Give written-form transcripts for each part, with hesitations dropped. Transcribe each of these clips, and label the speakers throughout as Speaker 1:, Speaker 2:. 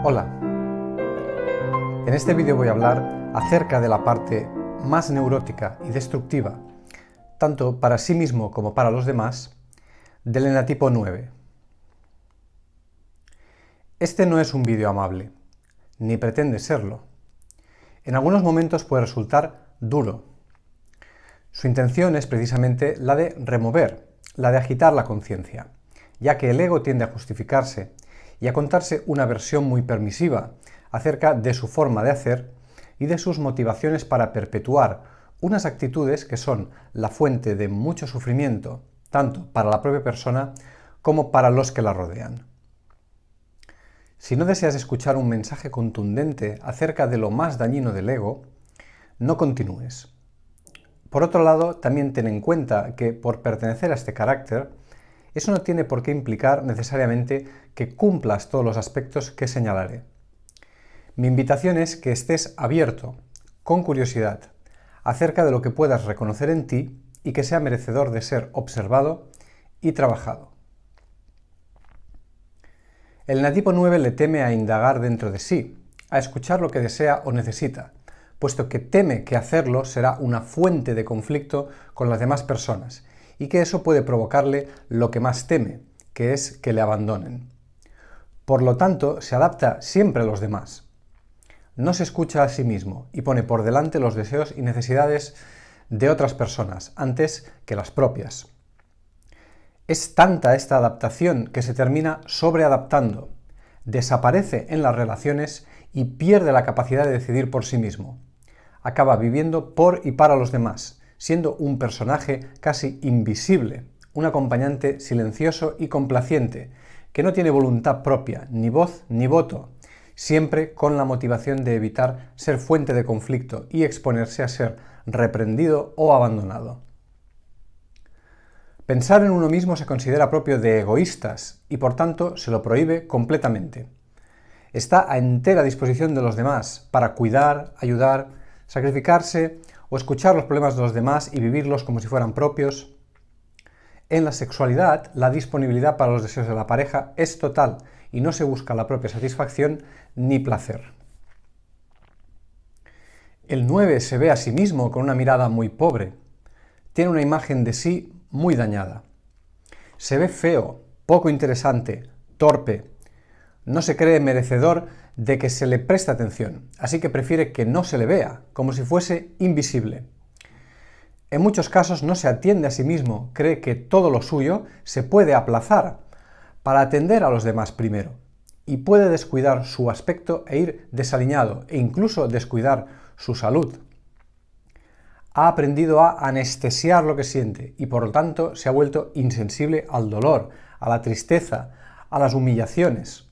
Speaker 1: Hola, en este vídeo voy a hablar acerca de la parte más neurótica y destructiva, tanto para sí mismo como para los demás, del enatipo 9. Este no es un vídeo amable, ni pretende serlo. En algunos momentos puede resultar duro. Su intención es precisamente la de remover, la de agitar la conciencia, ya que el ego tiende a justificarse y a contarse una versión muy permisiva acerca de su forma de hacer y de sus motivaciones para perpetuar unas actitudes que son la fuente de mucho sufrimiento, tanto para la propia persona como para los que la rodean. Si no deseas escuchar un mensaje contundente acerca de lo más dañino del ego, no continúes. Por otro lado, también ten en cuenta que por pertenecer a este carácter, eso no tiene por qué implicar necesariamente que cumplas todos los aspectos que señalaré. Mi invitación es que estés abierto, con curiosidad, acerca de lo que puedas reconocer en ti y que sea merecedor de ser observado y trabajado. El enatipo 9 le teme a indagar dentro de sí, a escuchar lo que desea o necesita, puesto que teme que hacerlo será una fuente de conflicto con las demás personas y que eso puede provocarle lo que más teme, que es que le abandonen. Por lo tanto, se adapta siempre a los demás. No se escucha a sí mismo y pone por delante los deseos y necesidades de otras personas antes que las propias. Es tanta esta adaptación que se termina sobreadaptando, desaparece en las relaciones y pierde la capacidad de decidir por sí mismo. Acaba viviendo por y para los demás, siendo un personaje casi invisible, un acompañante silencioso y complaciente, que no tiene voluntad propia, ni voz ni voto, siempre con la motivación de evitar ser fuente de conflicto y exponerse a ser reprendido o abandonado. Pensar en uno mismo se considera propio de egoístas y por tanto se lo prohíbe completamente. Está a entera disposición de los demás para cuidar, ayudar, sacrificarse o escuchar los problemas de los demás y vivirlos como si fueran propios. En la sexualidad, la disponibilidad para los deseos de la pareja es total y no se busca la propia satisfacción ni placer. El 9 se ve a sí mismo con una mirada muy pobre. Tiene una imagen de sí muy dañada. Se ve feo, poco interesante, torpe. No se cree merecedor de que se le preste atención, así que prefiere que no se le vea, como si fuese invisible. En muchos casos no se atiende a sí mismo, cree que todo lo suyo se puede aplazar para atender a los demás primero, y puede descuidar su aspecto e ir desaliñado, e incluso descuidar su salud. Ha aprendido a anestesiar lo que siente y por lo tanto se ha vuelto insensible al dolor, a la tristeza, a las humillaciones.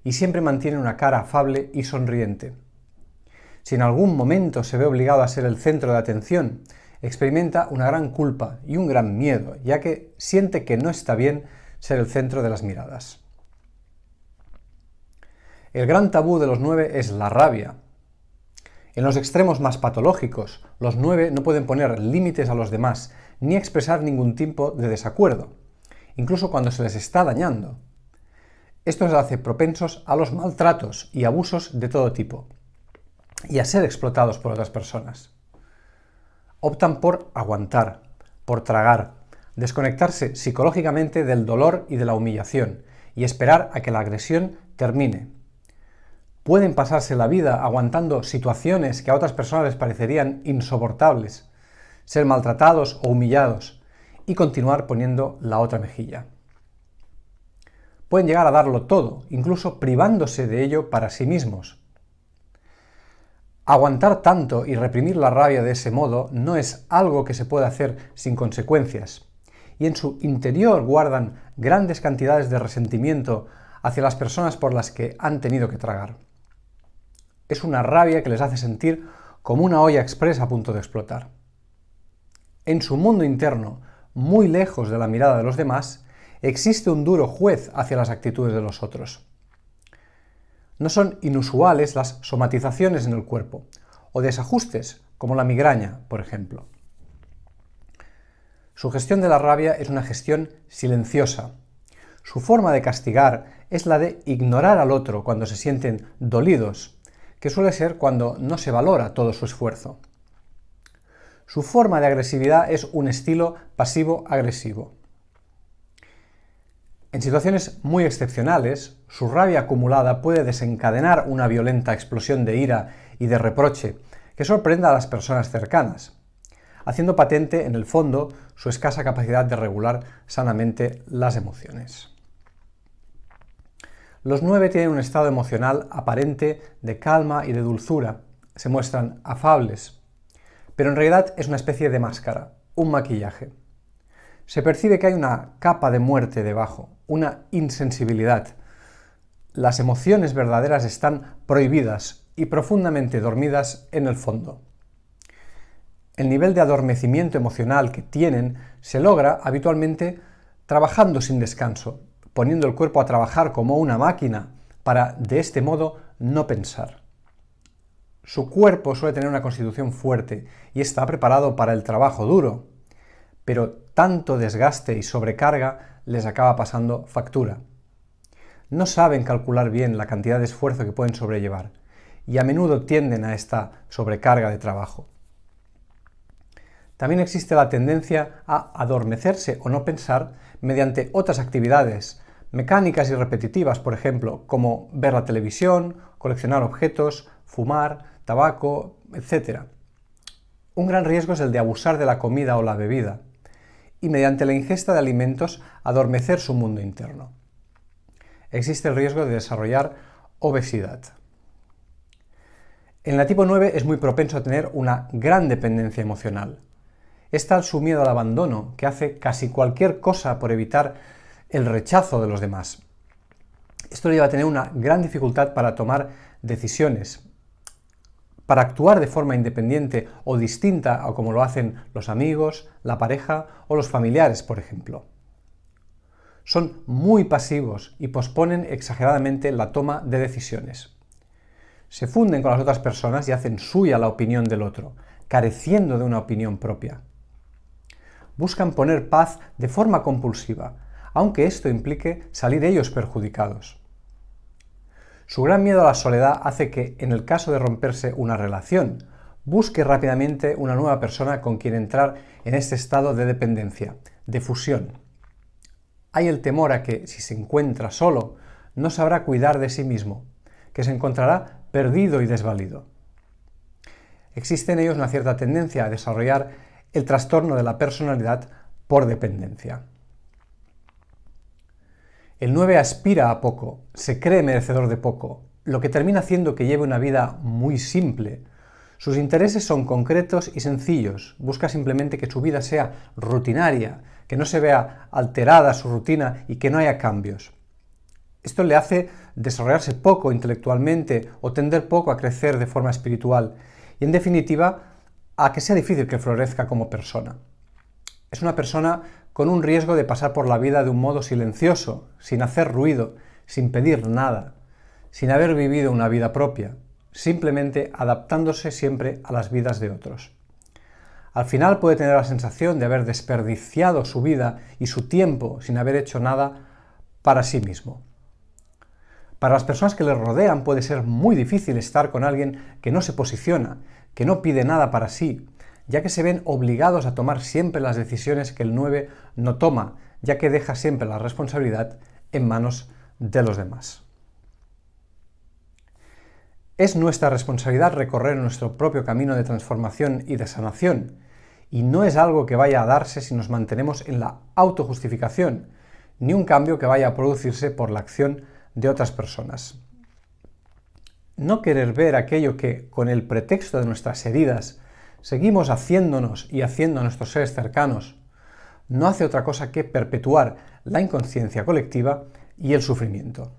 Speaker 1: Y siempre mantiene una cara afable y sonriente. Si en algún momento se ve obligado a ser el centro de atención, experimenta una gran culpa y un gran miedo, ya que siente que no está bien ser el centro de las miradas. El gran tabú de los 9 es la rabia. En los extremos más patológicos, los 9 no pueden poner límites a los demás, ni expresar ningún tipo de desacuerdo, incluso cuando se les está dañando. Esto les hace propensos a los maltratos y abusos de todo tipo, y a ser explotados por otras personas. Optan por aguantar, por tragar, desconectarse psicológicamente del dolor y de la humillación, y esperar a que la agresión termine. Pueden pasarse la vida aguantando situaciones que a otras personas les parecerían insoportables, ser maltratados o humillados, y continuar poniendo la otra mejilla. Pueden llegar a darlo todo, incluso privándose de ello para sí mismos. Aguantar tanto y reprimir la rabia de ese modo no es algo que se pueda hacer sin consecuencias, y en su interior guardan grandes cantidades de resentimiento hacia las personas por las que han tenido que tragar. Es una rabia que les hace sentir como una olla express a punto de explotar. En su mundo interno, muy lejos de la mirada de los demás, existe un duro juez hacia las actitudes de los otros. No son inusuales las somatizaciones en el cuerpo, o desajustes, como la migraña, por ejemplo. Su gestión de la rabia es una gestión silenciosa. Su forma de castigar es la de ignorar al otro cuando se sienten dolidos, que suele ser cuando no se valora todo su esfuerzo. Su forma de agresividad es un estilo pasivo-agresivo. En situaciones muy excepcionales, su rabia acumulada puede desencadenar una violenta explosión de ira y de reproche que sorprenda a las personas cercanas, haciendo patente en el fondo su escasa capacidad de regular sanamente las emociones. Los 9 tienen un estado emocional aparente de calma y de dulzura, se muestran afables, pero en realidad es una especie de máscara, un maquillaje. Se percibe que hay una capa de muerte debajo, una insensibilidad. Las emociones verdaderas están prohibidas y profundamente dormidas en el fondo. El nivel de adormecimiento emocional que tienen se logra habitualmente trabajando sin descanso, poniendo el cuerpo a trabajar como una máquina para, de este modo, no pensar. Su cuerpo suele tener una constitución fuerte y está preparado para el trabajo duro, pero tanto desgaste y sobrecarga les acaba pasando factura. No saben calcular bien la cantidad de esfuerzo que pueden sobrellevar y a menudo tienden a esta sobrecarga de trabajo. También existe la tendencia a adormecerse o no pensar mediante otras actividades, mecánicas y repetitivas, por ejemplo, como ver la televisión, coleccionar objetos, fumar, tabaco, etc. Un gran riesgo es el de abusar de la comida o la bebida, y mediante la ingesta de alimentos adormecer su mundo interno. Existe el riesgo de desarrollar obesidad. En la tipo 9 es muy propenso a tener una gran dependencia emocional. Es tal su miedo al abandono que hace casi cualquier cosa por evitar el rechazo de los demás. Esto le lleva a tener una gran dificultad para tomar decisiones, para actuar de forma independiente o distinta a como lo hacen los amigos, la pareja o los familiares, por ejemplo. Son muy pasivos y posponen exageradamente la toma de decisiones. Se funden con las otras personas y hacen suya la opinión del otro, careciendo de una opinión propia. Buscan poner paz de forma compulsiva, aunque esto implique salir ellos perjudicados. Su gran miedo a la soledad hace que, en el caso de romperse una relación, busque rápidamente una nueva persona con quien entrar en este estado de dependencia, de fusión. Hay el temor a que, si se encuentra solo, no sabrá cuidar de sí mismo, que se encontrará perdido y desvalido. Existe en ellos una cierta tendencia a desarrollar el trastorno de la personalidad por dependencia. El 9 aspira a poco, se cree merecedor de poco, lo que termina haciendo que lleve una vida muy simple. Sus intereses son concretos y sencillos, busca simplemente que su vida sea rutinaria, que no se vea alterada su rutina y que no haya cambios. Esto le hace desarrollarse poco intelectualmente o tender poco a crecer de forma espiritual y, en definitiva, a que sea difícil que florezca como persona. Es una persona con un riesgo de pasar por la vida de un modo silencioso, sin hacer ruido, sin pedir nada, sin haber vivido una vida propia, simplemente adaptándose siempre a las vidas de otros. Al final puede tener la sensación de haber desperdiciado su vida y su tiempo sin haber hecho nada para sí mismo. Para las personas que le rodean puede ser muy difícil estar con alguien que no se posiciona, que no pide nada para sí, ya que se ven obligados a tomar siempre las decisiones que el 9 no toma, ya que deja siempre la responsabilidad en manos de los demás. Es nuestra responsabilidad recorrer nuestro propio camino de transformación y de sanación, y no es algo que vaya a darse si nos mantenemos en la autojustificación, ni un cambio que vaya a producirse por la acción de otras personas. No querer ver aquello que, con el pretexto de nuestras heridas, seguimos haciéndonos y haciendo a nuestros seres cercanos, no hace otra cosa que perpetuar la inconsciencia colectiva y el sufrimiento.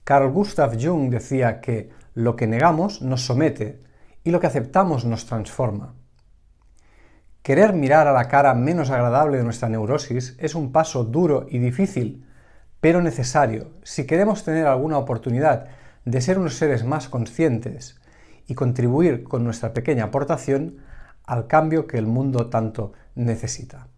Speaker 1: Carl Gustav Jung decía que lo que negamos nos somete y lo que aceptamos nos transforma. Querer mirar a la cara menos agradable de nuestra neurosis es un paso duro y difícil, pero necesario si queremos tener alguna oportunidad de ser unos seres más conscientes y contribuir con nuestra pequeña aportación al cambio que el mundo tanto necesita.